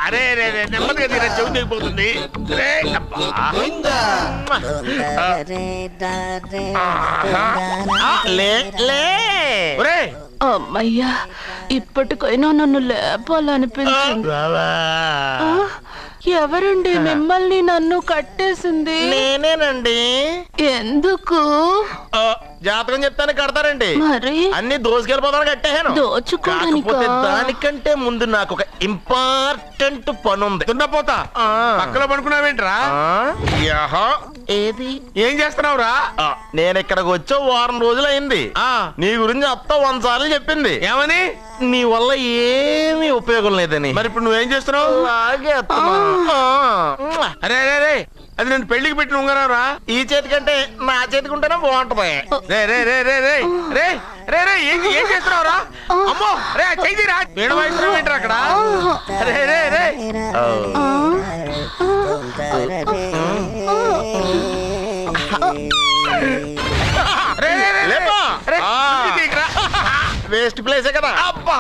అరే రే రే నెమ్మదిగా తీరా, చెవి దిగిపోతుంది. అమ్మయ్యా, ఇప్పటికైనా నన్ను లేపాలనిపించింది. ఎవరండి మిమ్మల్ని నన్ను కట్టేసింది? నేనేనండి. ఎందుకు? జాతకం చెప్తాను కడతారండి. మరి అన్ని దోసుకెళ్ళిపోతాను కట్టేహాను. కాకపోతే దానికంటే ముందు నాకు ఒక ఇంపార్టెంట్ పని ఉంది. దున్నపోతా పక్కలో పడుకున్నావేంట్రా? ఏది ఏం చేస్తున్నావురా? నేను ఇక్కడికి వచ్చే వారం రోజులు అయింది. నీ గురించి అత్త 100 సార్లు చెప్పింది. ఏమని? నీ వల్ల ఏమీ ఉపయోగం లేదని. మరి ఇప్పుడు నువ్వేం చేస్తున్నావు? అలాగే అరే అరే రే, అది నేను పెళ్లికి పెట్టిన ఉంగరారా? ఈ చేతి కంటే నా చేతికి ఉంటేనే బాగుంటది. రే రే రే రే రే రే రే రే ఏం చేస్తున్నావురా? అమ్మో రే చెయ్యిరా, వేణు వాయిస్తున్నావు ఏంట్రా అక్కడ? రే రే రే వేస్ట్ ప్లేసే కదా. అబ్బా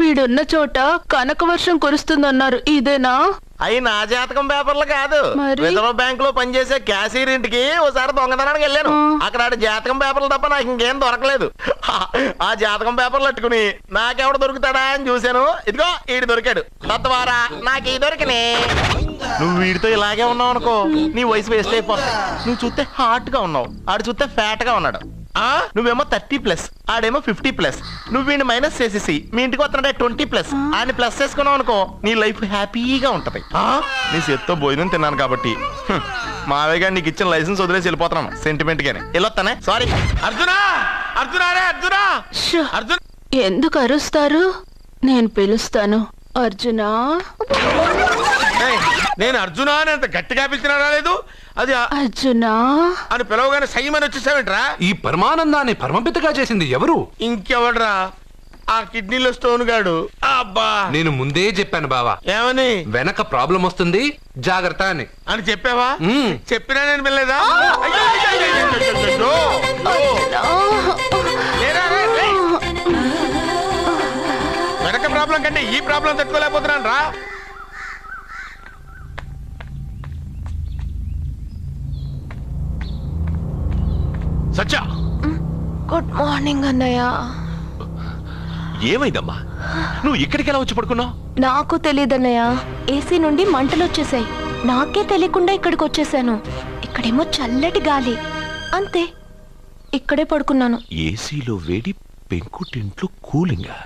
వీడున్న చోట కనక వర్షం కురుస్తుందన్నారు, ఇదేనా? అయి నా జాతకం పేపర్లు కాదు. రిజర్వ్ బ్యాంక్ లో పనిచేసే క్యాషియర్ ఇంటికి ఒకసారి దొంగతనానికి వెళ్ళాను. అక్కడ జాతకం పేపర్లు తప్ప నాకు ఇంకేం దొరకలేదు. ఆ జాతకం పేపర్లు పెట్టుకుని నాకెవడు దొరుకుతాడా అని చూశాను. ఇదిగో ఈడు దొరికాడు. తద్వారా నాకు ఈ దొరికినే. నువ్వు వీడితో ఇలాగే ఉన్నావు అనుకో, నీ వయసు వేస్ట్ అయిపోతుంది. నువ్వు చూస్తే హాట్ గా ఉన్నావు, ఆడు చూస్తే ఫ్యాట్ గా ఉన్నాడు. నువ్వేమో 30+, ఆడేమో 50+. నువ్వు వీడిని మైనస్ చేసేసి మీ ఇంటికి వస్తున్నాడే 20+, ఆయన ప్లస్ చేసుకున్నావు అనుకో, నీ లైఫ్ హ్యాపీగా ఉంటది. నీ చేత్తో భోజనం తిన్నాను కాబట్టి మావయ్య గారు నీకు ఇచ్చిన లైసెన్స్ వదిలేసి వెళ్ళిపోతున్నాను సెంటిమెంట్ గానే. వెళ్ళొస్తానే. సారీ. అర్జునా అర్జునా రే అర్జునా అర్జున్. ఎందుకు అరుస్తారు? నేను పిలుస్తాను. అర్జునా. నేను అర్జునా అని అంత గట్టిగా పిలిచినా రాలేదు. అది అర్జునా అని పిలవగానే సైమని వచ్చేసావేంట్రా? ఈ పరమానందాన్ని పరమపితగా చేసింది ఎవరు? ఇంకెవడ్రా? ఆ కిడ్నీలో స్టోన్ గాడు. అబ్బా, నేను ముందే చెప్పాను బావా. ఏమని? వెనక ప్రాబ్లం వస్తుంది, జాగ్రత్త అని. అని చెప్పావా? చెప్పినా నేను వెళ్ళలేదా? వెనక ప్రాబ్లం కంటే ఈ ప్రాబ్లం తట్టుకోలేకపోతున్నాను రా. సత్య, గుడ్ మార్నింగ్ అన్నయ్య. ఏమైందమ్మా? నువ్వు ఇక్కడికి ఎలా వచ్చి పడుకున్నావు? నాకు తెలియదన్నయ్య, ఏసీ నుండి మంటలు వచ్చేసాయి. నాకే తెలియకుండా ఇక్కడికి వచ్చేసాను. ఇక్కడేమో చల్లటి గాలి, అంతే. ఇక్కడే పడుకున్నాను. ఏసీలో వేడి, పెంకుటింట్లో కూలింగా?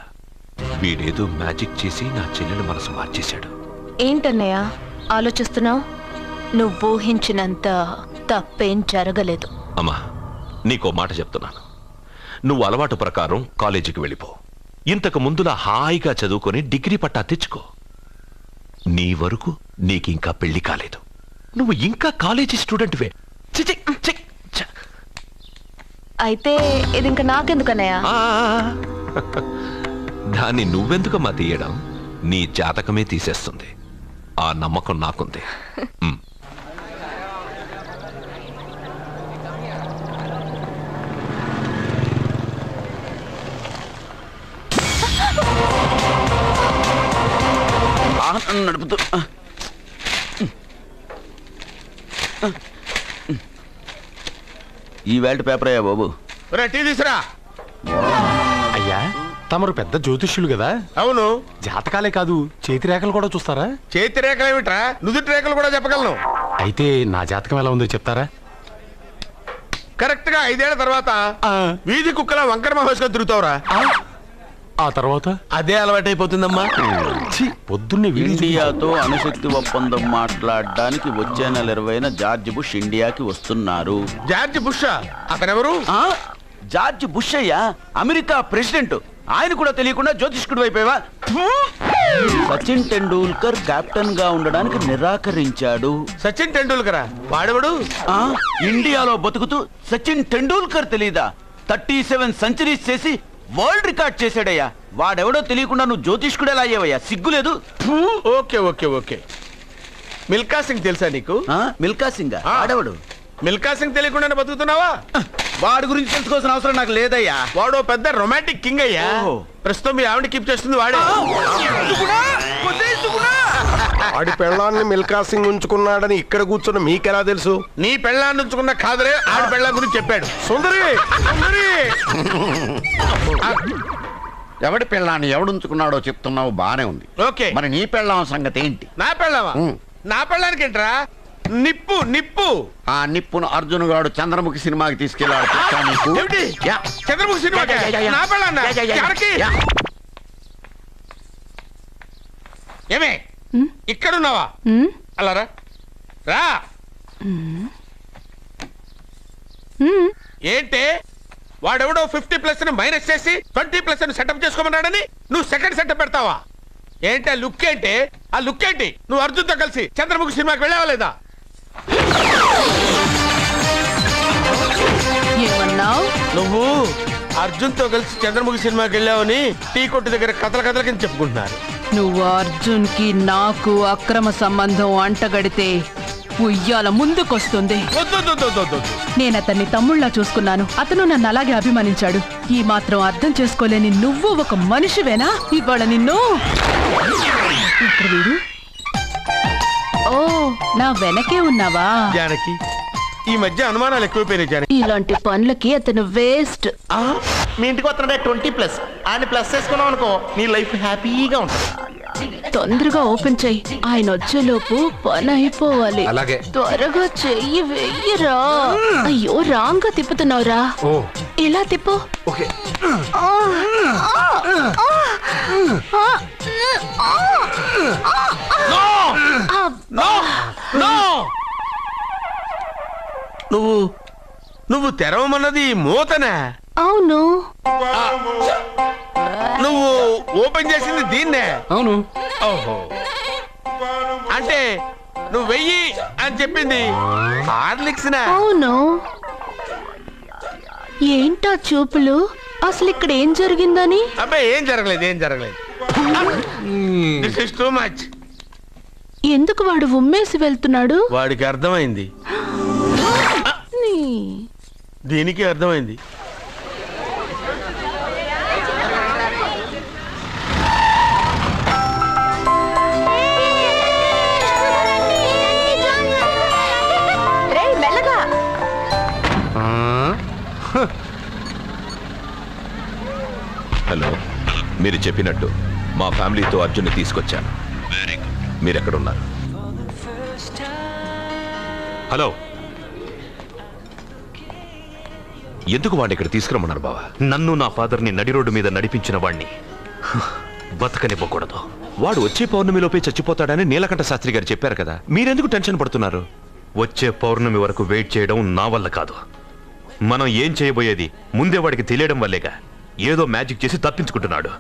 వీడేదో మ్యాజిక్ చేసి నా చెల్లెల మనసు మార్చేశాడు. ఏంటన్నయ్య ఆలోచిస్తున్నావు? నువ్వు ఊహించినంత తప్పేం జరగలేదు. అమ్మా, నీకో మాట చెప్తున్నాను. నువ్వు అలవాటు ప్రకారం కాలేజీకి వెళ్ళిపో. ఇంతకు ముందులా హాయిగా చదువుకొని డిగ్రీ పట్టా తెచ్చుకో. నీ వరకు నీకింకా పెళ్లి కాలేదు. నువ్వు ఇంకా కాలేజీ స్టూడెంట్వే. అయితే ఇది ఇంకా నాకెందుకన్నయ్య? దాన్ని నువ్వెందుకమ్మా తీయడం? నీ జాతకమే తీసేస్తుంది. ఆ నమ్మకం నాకుంది. నడుపుతూ ఈ వేల్ట్ పేపర్ అయ్యా బాబు. టీ తీసురా. అయ్యా, తమరు పెద్ద జ్యోతిష్యులు కదా? అవును. జాతకాలే కాదు, చేతి రేఖలు కూడా చూస్తారా? చేతి రేఖలు ఏమిట్రా? నుదుటి రేఖలు కూడా చెప్పగలను. అయితే నా జాతకం ఎలా ఉందో చెప్తారా? కరెక్ట్ గా 5 ఏళ్ల తర్వాత వీధి కుక్కల వంకర మహేష్గా తిరుగుతావురా. ఆ తర్వాత అదే అలవాటైపోతుందమ్మా. పొద్దున్నే ఇండియాతో అణుశక్తి ఒప్పందం మాట్లాడడానికి వచ్చే నెల 20న జార్జ్ బుష్ ఇండియాకి వస్తున్నారు. George Bush? అతనెవరు? జార్జ్ బుష్ అయ్యా, అమెరికా ప్రెసిడెంట్. ఆయన కూడా తెలియకుండా జ్యోతిష్కుడు వైపోయావా? సచిన్ టెండూల్కర్ కెప్టెన్ గా ఉండడానికి నిరాకరించాడు. సచిన్ టెండూల్కరా? వాడెవడు? ఇండియాలో బతుకుతూ సచిన్ టెండూల్కర్ తెలీదా? 37 సెంచరీస్ చేసి వరల్డ్ రికార్డ్ చేశాడయ్యా. వాడెవడో తెలియకుండా నువ్వు జ్యోతిష్కుడు ఎలా అయ్యావయ్యా? సిగ్గులేదు? Okay okay okay. Milkha Singh తెలుసా నీకు? మిల్కా సింగ్ ఆడెవడు? మిల్కా సింగ్ తెలియకుండానే బతుకుతున్నావా? వాడి గురించి తెలుసుకోవాల్సిన అవసరం నాకు లేదయ్యా. వాడు పెద్ద రొమాంటిక్ కింగ్ అయ్యా. ఓహో. ప్రస్తుతం మీ ఆవిడ కీప్ చేస్తుంది వాడే. వాడి పెళ్ళాన్ని మిల్కా సింగ్ ఉంచుకున్నాడని ఇక్కడ కూర్చున్న మీకెలా తెలుసు? నీ పెళ్ళాన్ని ఉంచుకున్న కాదరే ఆడి పెళ్ళ గురించి చెప్పాడు. సుందరి సుందరి ఎవడి పెళ్ళాన్ని ఎవడుంచుకున్నాడో చెప్తున్నావు బానే ఉంది. ఓకే, మరి నీ పెళ్ళాం సంగతి ఏంటి? నా పెళ్ళావా? నా పెళ్ళానికి ఏంట్రా? నిప్పు నిప్పు. ఆ నిప్పును అర్జున్ గాడు చంద్రముఖి సినిమాకి తీసుకెళ్ళాడు. తెలుసా నీకు? ఏమిటి? యా. చంద్రముఖి సినిమా నా పెళ్ళాన్న ఎవరికి? ఏమే ఇక్కడున్నావా? అలా రా రా. ఏంటి వాడెవడో 50+ మైనస్ చేసి 20+ సెటప్ చేసుకోమన్నాడని నువ్వు సెకండ్ సెటప్ పెడతావా? ఏంటి ఆ లుక్ ఏంటి? ఆ లుక్ ఏంటి? నువ్వు అర్జున్తో కలిసి చంద్రముఖి సినిమాకి వెళ్ళావా లేదా? నువ్వు అర్జున్తో కలిసి చంద్రముఖి సినిమాకి వెళ్ళావని టీ కొట్టు దగ్గర కథల కింద చెప్పుకుంటున్నారు. నువ్వు అర్జున్ కి నాకు అక్రమ సంబంధం అంటగడితే ఉయ్యాల ముందుకొస్తుంది. నేను అతన్ని తమ్ముళ్ళ చూసుకున్నాను. అతను నన్ను అలాగే అభిమానించాడు. ఈ మాత్రం అర్థం చేసుకోలేని నువ్వు ఒక మనిషివేనా? ఇవాళ నిన్ను ఇక్కడ వీడు. ఓ, నా వెనకే ఉన్నావా? జానకి, ఈ మధ్య అనుమానాలు ఎక్కువైపోయినాయి జానకి. ఇలాంటి పనులకి అతను వేస్ట్. మీ ఇంటికి వస్తున్నాడే 20+. ఆయన ప్లస్ చేసుకున్నావు అనుకో, నీ లైఫ్ హ్యాపీగా ఉంటుంది. తొందరగా ఓపెన్ చెయ్యి. ఆయన వచ్చేలోపు పని అయిపోవాలి. అలాగే. త్వరగా చెయ్యి వెయ్యరా. అయ్యో, రాంగ్ గా తిప్పుతున్నావురా. ఓ ఇలా తిప్పు. ఓకే. నువ్వు తెరవమన్నది మూతనే. అవును. నువ్వు ఓపెన్ చేసింది దీన్నే. అవును. ఓహో, అంటే నువ్వు వెయ్యి అని చెప్పింది హార్లిక్స్. అవును. ఏంటా చూపులు? అసలు ఇక్కడ ఏం జరిగిందని? అబ్బాయి ఏం జరగలేదు. This is too much. ఎందుకు వాడు ఉమ్మేసి వెళ్తున్నాడు? వాడికి అర్థమైంది, దీనికి అర్థమైంది. హలో, మీరు చెప్పినట్టు మా ఫ్యామిలీతో అర్జున్ని తీసుకొచ్చాను. మీరెక్కడున్నారు? హలో, ఎందుకు వాడిని ఇక్కడ తీసుకురమ్మన్నారు బావా? నన్ను నా ఫాదర్ని నడి రోడ్డు మీద నడిపించిన వాణ్ణి బతకనివ్వకూడదు. వాడు వచ్చే పౌర్ణమిలోపే చచ్చిపోతాడని నీలకంఠ శాస్త్రి గారు చెప్పారు కదా, మీరెందుకు టెన్షన్ పడుతున్నారు? వచ్చే పౌర్ణమి వరకు వెయిట్ చేయడం నా వల్ల కాదు. మనం ఏం చేయబోయేది ముందే వాడికి తెలియడం వల్లేగా. ఏదో మ్యాజిక్ చేసి తప్పించుకుంటున్నాడు.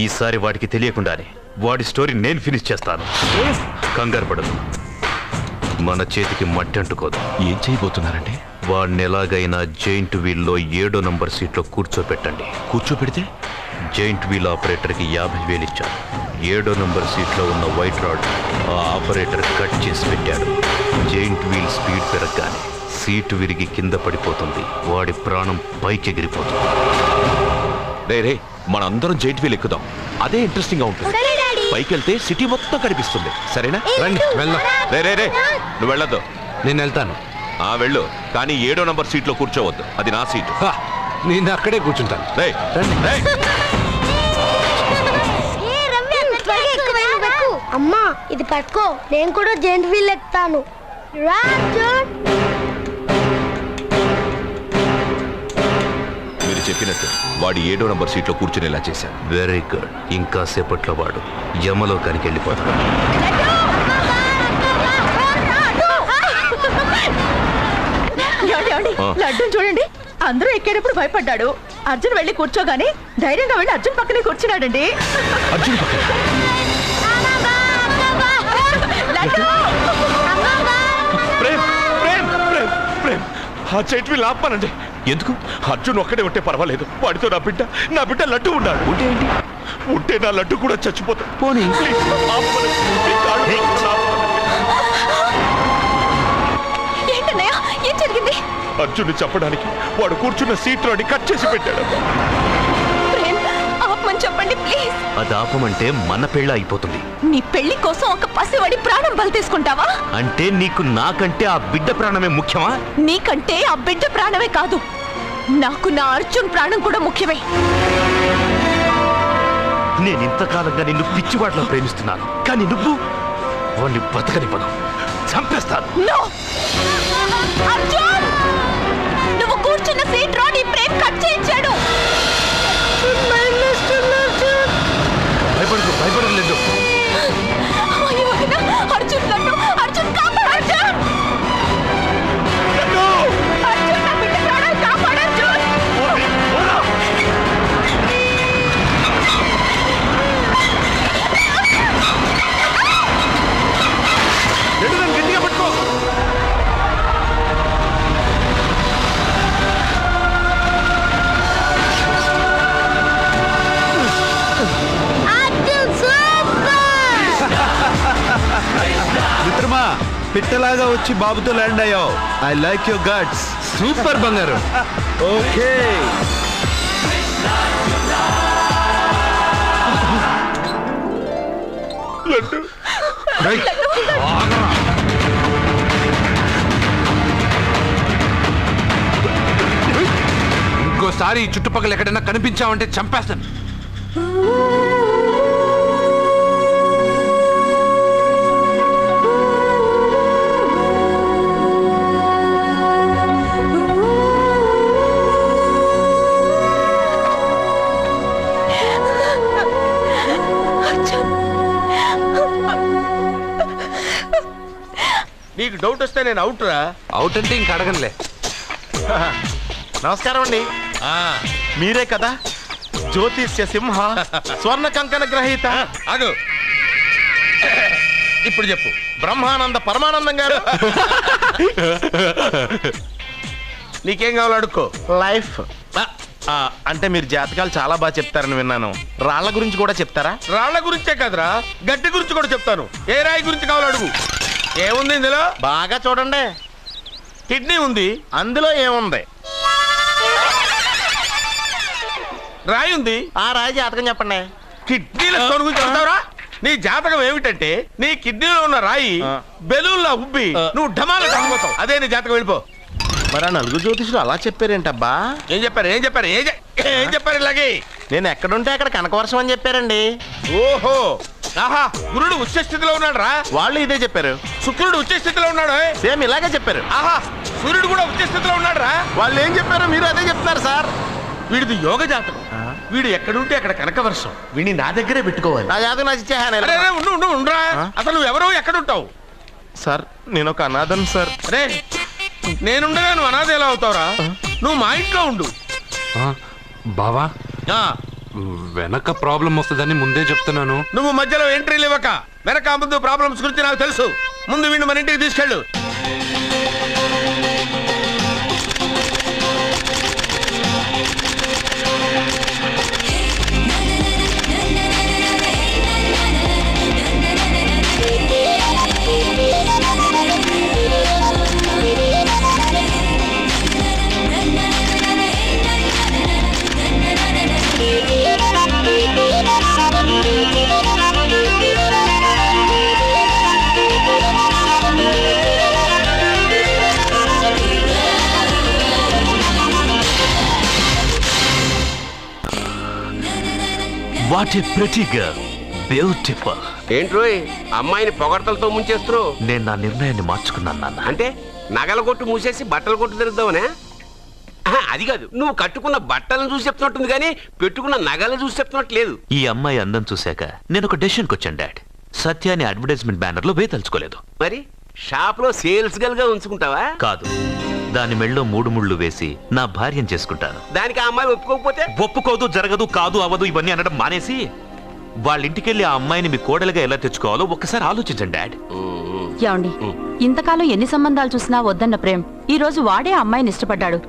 ఈసారి వాడికి తెలియకుండానే వాడి స్టోరీ నేను ఫినిష్ చేస్తాను. కంగారు పడదు, మన చేతికి మట్టి అంటుకోదు. ఏం చేయబోతున్నారంటే? వాడిని ఎలాగైనా జైంట్ వీల్లో 7వ నంబర్ సీట్లో కూర్చోపెట్టండి. కూర్చోపెడితే జైంట్ వీల్ ఆపరేటర్కి 50,000 ఇచ్చాను. 7వ నంబర్ సీట్లో ఉన్న వైట్ రాడ్ ఆ ఆపరేటర్ కట్ చేసి పెట్టాడు. జైంట్ వీల్ స్పీడ్ పెరగగానే సీటు విరిగి కింద పడిపోతుంది. వాడి ప్రాణం పైకి ఎగిరిపోతుంది. రే మనందరం జైంట్ వీల్ ఎక్కుదాం, అదే ఇంట్రెస్టింగ్ గా ఉంటుంది. పైకి వెళ్తే సిటీ మొత్తం కనిపిస్తుంది. సరేనా? రండి వెళ్దాం. రే నువ్వు వెళ్ళొద్దు. నేను వెళ్తాను. వెళ్ళు, కానీ 7వ నంబర్ సీట్లో కూర్చోవద్దు, అది నా సీటు. నేను అక్కడే కూర్చుంటాను. అమ్మా ఇది పట్టుకో, నేను కూడా జెంట్ వీల్ ఎక్కుతాను. మీరు చెప్పినట్టు వాడు 7వ నంబర్ సీట్లో కూర్చునేలా చేశాను. Very good. ఇంకా సేపట్లో వాడు యమలోకానికి వెళ్ళిపోతాడు. లడ్డూని చూడండి, అందరూ ఎక్కేటప్పుడు భయపడ్డాడు. అర్జున్ వెళ్ళి కూర్చోగానే ధైర్యంగా వెళ్ళి అర్జున్ పక్కనే కూర్చున్నాడండి. అర్జున్ పక్కన ఆ జైంట్ వీల్ ఆపమనండి. ఎందుకు? అర్జున్ ఒక్కడే ఉంటే పర్వాలేదు, వాడితో నా బిడ్డ లడ్డు ఉన్నాడు. ఉంటే నా లడ్డు కూడా చచ్చిపోతాడు. పోనీ ఏంటన్నయ్య, ఏం అర్జున్ చెప్పడానికి వాడు కూర్చున్న సీట్లోని కట్ చేసి పెట్టాడమ్మా. ప్రేమ్, ఆపమని చెప్పండి ప్లీజ్. అది ఆపమంటే మన పెళ్ళ అయిపోతుంది. నీ పెళ్లి కోసం ఒక పసివాడి ప్రాణం బలి తీసుకుంటావా? అంటే నీకు నాకంటే ఆ బిడ్డ ప్రాణమే ముఖ్యమా? నీకంటే ఆ బిడ్డ ప్రాణమే కాదు, నాకు నా అర్జున్ ప్రాణం కూడా ముఖ్యమే. నేను ఇంతకాలంగా నిన్ను పిచ్చివాడిలో ప్రేమిస్తున్నాను, కానీ నువ్వు వాడిని బతకనివ్వను, చంపేస్తాను. No! అర్జున్, నువ్వు కూర్చున్న సీట్ రోడ్ ఈ ప్రేమ్ కట్ చేయించాడు. భయపడలేదు. అయ్యో వదినా, అర్జున్ నన్ను, అర్జున్ కాపాడు, అర్జున్! అర్జున్, నా బిడ్డ ప్రాణాలు కాపాడు, అర్జున్! గట్టిగా పట్టుకో. మిత్రమా, పిట్టలాగా వచ్చి బాబుతో ల్యాండ్ అయ్యావు. I like your guts. Super బంగారు. ఓకే. ఇంకోసారి ఈ చుట్టుపక్కల ఎక్కడైనా కనిపించావంటే చంపేస్తాను. నీకు డౌట్ వస్తే నేను అవుట్ రా. అవుట్ అంటే ఇంక అడగనులే. నమస్కారం అండి. మీరే కదా జ్యోతిష్య సింహ స్వర్ణ కంకణ గ్రహీత? అదు ఇప్పుడు చెప్పు. బ్రహ్మానంద పరమానందం గారు. నీకేం కావాలో అడుక్కో. లైఫ్ అంటే మీరు జాతకాలు చాలా బాగా చెప్తారని విన్నాను. రాళ్ల గురించి కూడా చెప్తారా? రాళ్ల గురించే కదరా, గట్టి గురించి కూడా చెప్తాను. ఏ రాయి గురించి కావాలో అడుగు. ఏముంది ఇందులో? బాగా చూడండి. కిడ్నీ ఉంది. అందులో ఏముంది? రాయి ఉంది. ఆ రాయి జాతకం చెప్పండి. కిడ్నీల స్టోన్ గురించి చెప్తావురా? నీ జాతకం ఏమిటంటే నీ కిడ్నీలో ఉన్న రాయి బెలూన్లా ఉబ్బి నువ్వు ఢమాల చచ్చిపోతావు. అదే నీ జాతకం. వెళ్ళిపో. మరి ఆ నలుగురు జ్యోతిషులు అలా చెప్పారేంటబ్బా? ఏం చెప్పారు ఇలాగే? నేను ఎక్కడుంటే అక్కడ కనకవర్షం అని చెప్పారండి. ఓహో, ఆహా, గురుడు ఉచ్చ స్థితిలో ఉన్నాడు రా. వాళ్ళు ఇదే చెప్పారు. శుక్రుడు ఉచ్చ స్థితిలో ఉన్నాడు. సేమ్ ఇలాగే చెప్పారు. ఆహా, సూర్యుడు కూడా ఉచ్చ స్థితిలో ఉన్నాడు రా. వాళ్ళు ఏం చెప్పారు మీరు అదే చెప్తున్నారు సార్. వీడిది యోగ జాతకం. వీడు ఎక్కడుంటే అక్కడ కనకవర్షం. వీడిని నా దగ్గరే పెట్టుకోవాలి. నా జాతకం నాకు ఇచ్చేహాను. ఉండరా. అసలు నువ్వెవరో ఎక్కడుంటావు? సార్ నేను ఒక అనాథను సార్. అరే, నేనుండగా నువ్వు అనాథ ఎలా అవుతావురా? నువ్వు మా ఇంట్లో ఉండు. బావా, వెనక ప్రాబ్లం వస్తుందని ముందే చెప్తున్నాను. నువ్వు మధ్యలో ఎంట్రీలు ఇవ్వక. వెనక ముందు ప్రాబ్లమ్స్ గురించి నాకు తెలుసు. ముందు వీడిని మన ఇంటికి తీసుకెళ్ళు. What a pretty girl, beautiful. ఏంట్రోయ్ అమ్మాయిని పొగడ్తలతో ముంచేస్తున్నావు? నేను నా నిర్ణయాన్ని మార్చుకున్నాను నాన్న. అంటే నగల కొట్టు మూసేసి బట్టల కొట్టు తిరుగుదామనే? అది కాదు, నువ్వు కట్టుకున్న బట్టలను చూసి చెప్తున్నట్టుంది కానీ పెట్టుకున్న నగలను చూసి చెప్తున్నట్టు లేదు. ఈ అమ్మాయి అందం చూశాక నేను ఒక డెసిషన్కి వచ్చాను డాడ్. సత్యాన్ని అడ్వర్టైజ్మెంట్ బ్యానర్ లో వేయదలుచుకోలేదు. మరి షాప్ లో సేల్స్ గల్ గా ఉంచుకుంటావా? కాదు, దాని మెళ్ళో 3 ముళ్ళు వేసి నా భార్యను చేసుకుంటాను. దానికి ఆ అమ్మాయి ఒప్పుకోకపోతే? ఒప్పుకోదు, జరగదు, కాదు, అవదు ఇవన్నీ అనడం మానేసి వాళ్ళ ఇంటికెళ్ళి ఆ అమ్మాయిని మీ కోడలుగా ఎలా తెచ్చుకోవాలో ఒక్కసారి ఆలోచించండి డాడ్. ఏమండి, ఇంతకాలం ఎన్ని సంబంధాలు చూసినా వద్దన్న ప్రేమ్ ఈ రోజు వాడే అమ్మాయిని ఇష్టపడ్డాడు.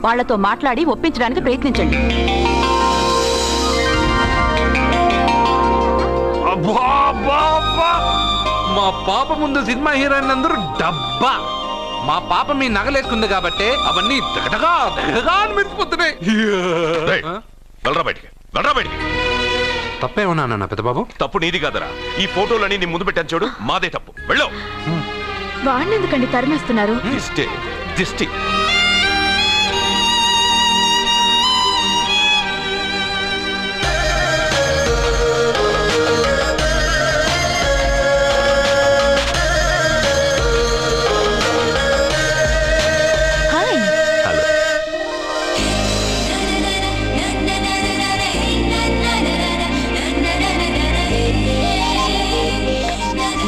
వాళ్లతో మాట్లాడి ఒప్పించడానికి ప్రయత్నించండి. మా పాప ముందు సినిమా హీరోయిన్ అందరూ డబ్బా. మా పాప మీ నగలేసుకుంది కాబట్టి అవన్నీ దగదగా దగదగా అని మెరిసిపోతున్నాయి. వెళ్ళరా బయటికి, వెళ్ళరా బయటికి. తప్పేమన్నా నాన్న పెద్ద బాబు? తప్పు నీది కాదరా. ఈ ఫోటోలని నీ ముందు పెట్టాను చూడు, మాదే తప్పు. వెళ్ళు. వాడిని ఎందుకండి తరిమేస్తున్నారు? దిష్టి దిష్టి. Hi. Hello.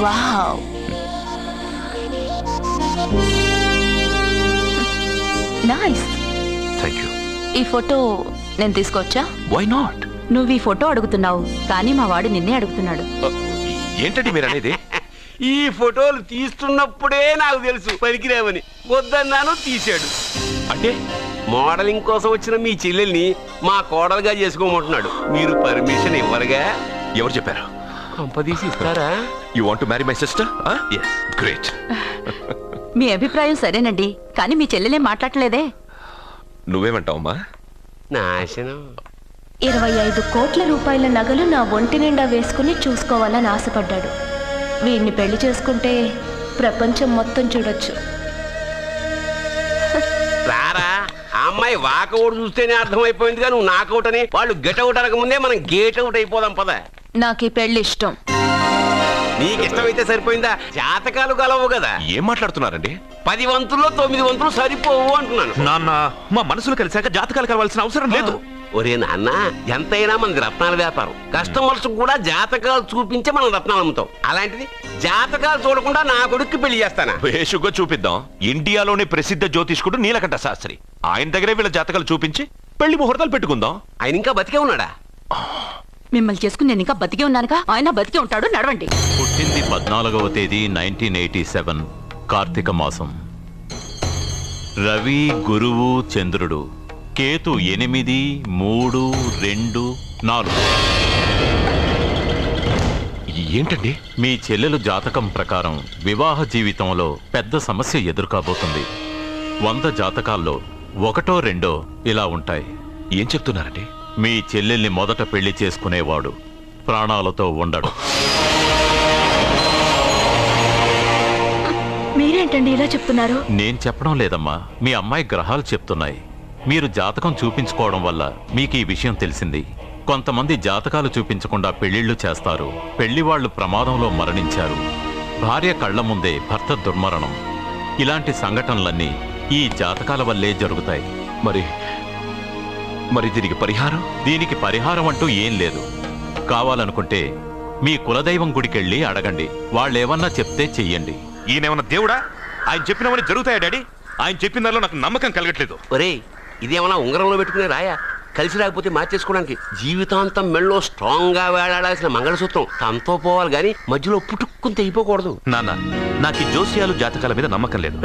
Wow. Nice. Thank you. ఈ ఫోటో నేను తీసుకోవచ్చా? Why not? నువ్వు ఈ ఫోటో అడుగుతున్నావు కానీ మా వాడు నిన్నే అడుగుతున్నాడు. ఏంటండి మీరు అనేది? ఈ ఫోటోలు తీస్తున్నప్పుడే నాకు తెలుసు పనికిరేవని. వద్దన్నాను, తీశాడు. అంటే మోడలింగ్ కోసం వచ్చిన మీ చెల్లెల్ని మా కోడలుగా చేసుకోమంటున్నాడు. మీరు పర్మిషన్ ఇవ్వరుగా? ఎవరు చెప్పారు? కంపదీసి ఇస్తారా? You want to marry my sister? yes, great. మీ అభిప్రాయం సరేనండి కానీ మీ చెల్లెలేం మాట్లాడలేదే. నువ్వేమంటావమ్మా? నాశనం. 25 కోట్ల రూపాయల నగలు నా ఒంటి నిండా వేసుకుని చూసుకోవాలని ఆశపడ్డాడు. వీడిని పెళ్లి చేసుకుంటే ప్రపంచం మొత్తం చూడొచ్చు. రారా, ఆ అమ్మాయి వాకౌట్ చూస్తేనే అర్థమైపోయిందిగా నువ్వు నాకౌట్ అని. వాళ్ళు గెటౌట్ అనక ముందే మనం గేట్ అవుట్ అయిపోదాం పద. నాకు ఈ పెళ్లి ఇష్టం. నీకు ఇష్టమైతే సరిపోయిందా? జాతకాలు కలవు కదా. ఏం మాట్లాడుతున్నారండి? 10 వంతుల్లో 9 వంతులు సరిపోవు అంటున్నాను. నాన్న, మా మనసులు కలిసాక జాతకాలు కలవాల్సిన అవసరం లేదు. ఒరే నాన్న, ఎంతైనా మనది రత్నాల వ్యాపారం. కస్టమర్స్ కూడా జాతకాలు చూపించే మనం రత్నాలు అమ్ముతాం. అలాంటిది జాతకాలు చూడకుండా నా కొడుక్కి పెళ్లి చేస్తానా? వేషుగా చూపిద్దాం. ఇండియాలోని ప్రసిద్ధ జ్యోతిష్కుడు నీలకంఠ శాస్త్రి, ఆయన దగ్గరే వీళ్ళ జాతకాలు చూపించి పెళ్లి ముహూర్తాలు పెట్టుకుందాం. ఆయన ఇంకా బతికే ఉన్నాడా? మిమ్మల్ని చేసుకుని నేను ఇంకా బతికే ఉన్నానుగా. ఆయన బతికే ఉంటాడు. నడవండి. పుట్టింది 14వ తేదీ 1987 కార్తీక మాసం. రవి, గురువు, చంద్రుడు. కేతు 8, 3, 2, 4. ఏంటండి? మీ చెల్లెలు జాతకం ప్రకారం వివాహ జీవితంలో పెద్ద సమస్య ఎదుర్కోబోతుంది. 100 జాతకాల్లో 1, 2 ఇలా ఉంటాయి. ఏం చెప్తున్నారండి? మీ చెల్లెల్ని మొదట పెళ్లి చేసుకునేవాడు ప్రాణాలతో ఉండడు. మీరేంటండి ఇలా చెప్తున్నారు? నేను చెప్పడం లేదమ్మా, మీ అమ్మాయి గ్రహాలు చెప్తున్నాయి. మీరు జాతకం చూపించుకోవడం వల్ల మీకు ఈ విషయం తెలిసింది. కొంతమంది జాతకాలు చూపించకుండా పెళ్లిళ్లు చేస్తారు. పెళ్లివాళ్లు ప్రమాదంలో మరణించారు. భార్య కళ్ల ముందే భర్త దుర్మరణం. ఇలాంటి సంఘటనలన్నీ ఈ జాతకాల వల్లే జరుగుతాయి. మరి దీనికి పరిహారం? దీనికి పరిహారం అంటూ ఏం లేదు. కావాలనుకుంటే మీ కులదైవం గుడికెళ్ళి అడగండి. వాళ్ళేమన్నా చెప్తే చెయ్యండి. ఈయనేమన్నా దేవుడా? ఆయన చెప్పినవన్నీ జరుగుతాయా డాడీ? ఆయన చెప్పిన దానిలో నాకు నమ్మకం కలగట్లేదు. ఒరే, ఇదేమన్నా ఉంగరంలో పెట్టుకునే రాయా? కలిసి రాకపోతే మార్చేసుకోవడానికి జీవితాంతం మెళ్ళో స్ట్రాంగ్ గా వేలాడాల్సిన మంగళసూత్రం తనతో పోవాలి గాని మధ్యలో పుట్టుక్కుని తెగిపోకూడదు. నాన్న, నాకు ఈ జోస్యాలు జాతకాల మీద నమ్మకం లేదు.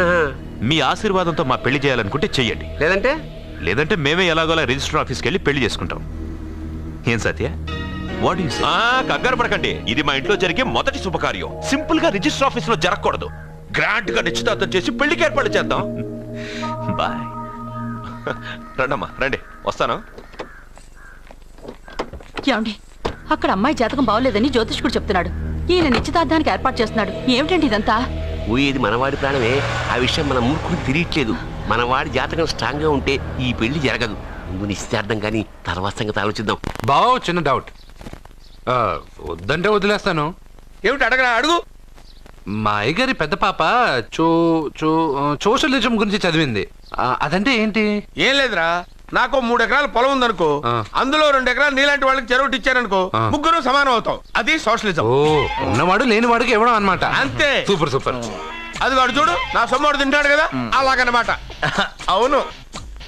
మీ ఆశీర్వాదంతో మా పెళ్లి చేయాలనుకుంటే చెయ్యండి. లేదంటే మేమే ఎలాగోలా రిజిస్టర్ ఆఫీస్కి వెళ్ళి పెళ్లి చేసుకుంటాం. ఏం సత్య? What you say? కంగారు పడకండి. ఇది మా ఇంట్లో జరిగే మొదటి శుభకార్యం. సింపుల్ గా రిజిస్టర్ ఆఫీస్ లో జరగకూడదు. గ్రాండ్ గా నిశ్చితార్థం చేసి పెళ్లికి ఏర్పాటు చేద్దాం. బాయ్. రండమ్మా, రండి, వస్తాను. ఏమండి, అక్కడ అమ్మాయి జాతకం బాగోలేదని జ్యోతిష్కుడు చెప్తున్నాడు. ఈయన నిశ్చితార్థానికి ఏర్పాటు చేస్తున్నాడు. ఏమిటండి ఇదంతా? ఊయేది మనవాడి ప్రాణమే. ఆ విషయం మన మూర్ఖుడు తిరియట్లేదు. మనవాడి జాతకం స్ట్రాంగ్ గా ఉంటే ఈ పెళ్లి జరగదు. ముందు నిశ్చితార్థం కానీ తర్వాత సంగతి ఆలోచిద్దాం. బావ, చిన్న డౌట్. వద్దంటే వదిలేస్తాను. ఏమిటి అడగరా? అడుగు. మా అయ్యగారి పెద్ద పాప సోషలిజం గురించి చదివింది. అదంటే ఏంటి? ఏం లేదురా, నాకు 3 ఎకరాల పొలం ఉందనుకో, అందులో 2 ఎకరాలు నీలాంటి వాళ్ళకి చెరువు ఇచ్చారనుకో, ముగ్గురు సమానం అవుతాం. అది సోషలిజం. ఉన్నవాడు లేనివాడికి ఇవ్వడం అన్నమాట. అంతే. Super super. అది వాడు చూడు, నా సొమ్మడు తింటాడు కదా, అలాగనమాట. అవును,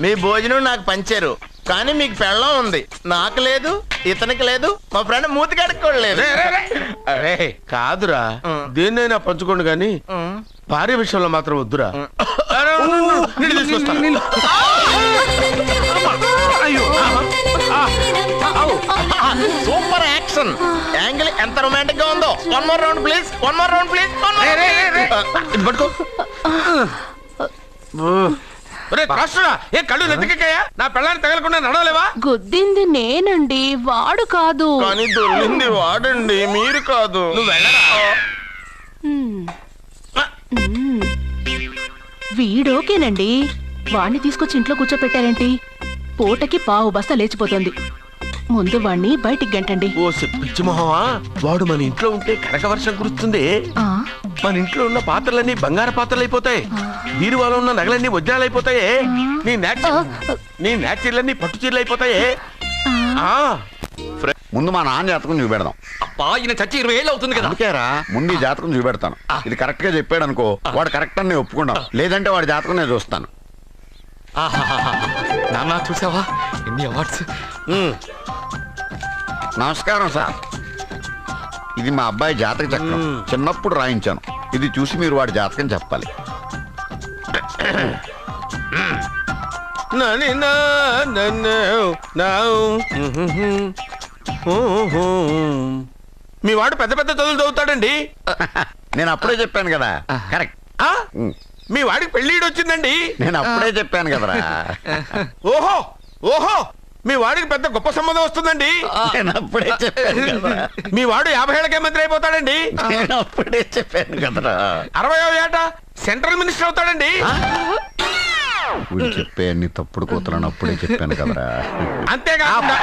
మీ భోజనం నాకు పంచారు కానీ మీకు పెళ్ళం ఉంది. నాకు లేదు, ఇతనికి లేదు, మా ఫ్రెండ్ మూతికాడికి కూడా లేదు. కాదురా, దేన్నైనా పంచుకోండి కానీ భార్య విషయంలో మాత్రం వద్దురా. సూపర్ యాక్షన్ యాంగిల్ ఎంత రొమాంటిక్ గా ఉందో. 1 more round please, 1 more round please. పట్టుకో. ఒరే త్రాసుడా, ఏ కళ్ళు నెత్తికెక్కాయా? నా పెళ్ళాన్ని తగలకుండా నడవలేవా? గుద్దింది నేనండి, వాడు కాదు. కానీ దొల్లింది వాడండి, మీరు కాదు. నువ్వు వెళ్ళరా? వీడోకేనండి, వాణ్ణి తీసుకొచ్చి ఇంట్లో కూర్చోపెట్టారేంటి? పూటకి పావు బస్తా లేచిపోతుంది. ముందు వాణ్ణి బయటికి గంటండి. ఓ పిచ్చి మొహమా, వాడు మన ఇంట్లో ఉంటే కనక వర్షం కురుస్తుంది. మన ఇంట్లో ఉన్న పాత్రలన్నీ బంగారు పాత్రలు అయిపోతాయి, బీరువాలో ఉన్న నగలన్నీ వజ్రాలు అయిపోతాయి, నీ నాచీర్లన్నీ పట్టు చీరలు అయిపోతాయి. ముందు మా నాన్న జాతకం చూపెడదాం. ఈయన చచ్చి 20 ఏళ్ళు అవుతుంది కదా. అందుకేరా ముందు ఈ జాతకం చూపెడతాను. ఇది కరెక్ట్ గా చెప్పాడు అనుకో, వాడు కరెక్ట్ అని నేను ఒప్పుకున్నాను. లేదంటే వాడి జాతకం నేను చూస్తాను. నాన్న చూసావా ఎన్ని అవార్డ్స్. నమస్కారం సార్, ఇది మా అబ్బాయి జాతక చక్రం. చిన్నప్పుడు రాయించాను. ఇది చూసి మీరు వాడి జాతకం చెప్పాలి. మీ వాడు పెద్ద పెద్ద చదువులు చదువుతాడండి. నేను అప్పుడే చెప్పాను కదా. కరెక్ట్. మీ వాడికి పెళ్ళిడు వచ్చిందండి. నేను అప్పుడే చెప్పాను కదరా. ఓహో ఓహో, మీ వాడికి పెద్ద గొప్ప సంబంధం వస్తుందండి. నేను అప్పుడే చెప్పాను కదా. మీ వాడు 50 ఏళ్ళకే మంత్రి అయిపోతాడండి. నేను అప్పుడే చెప్పాను కదరా. 60వ ఏట సెంట్రల్ మినిస్టర్ అవుతాడండి. వీళ్ళు చెప్పే అన్ని తప్పుడు కూతురని అప్పుడే చెప్పాను కదరా. అంతేకాకుండా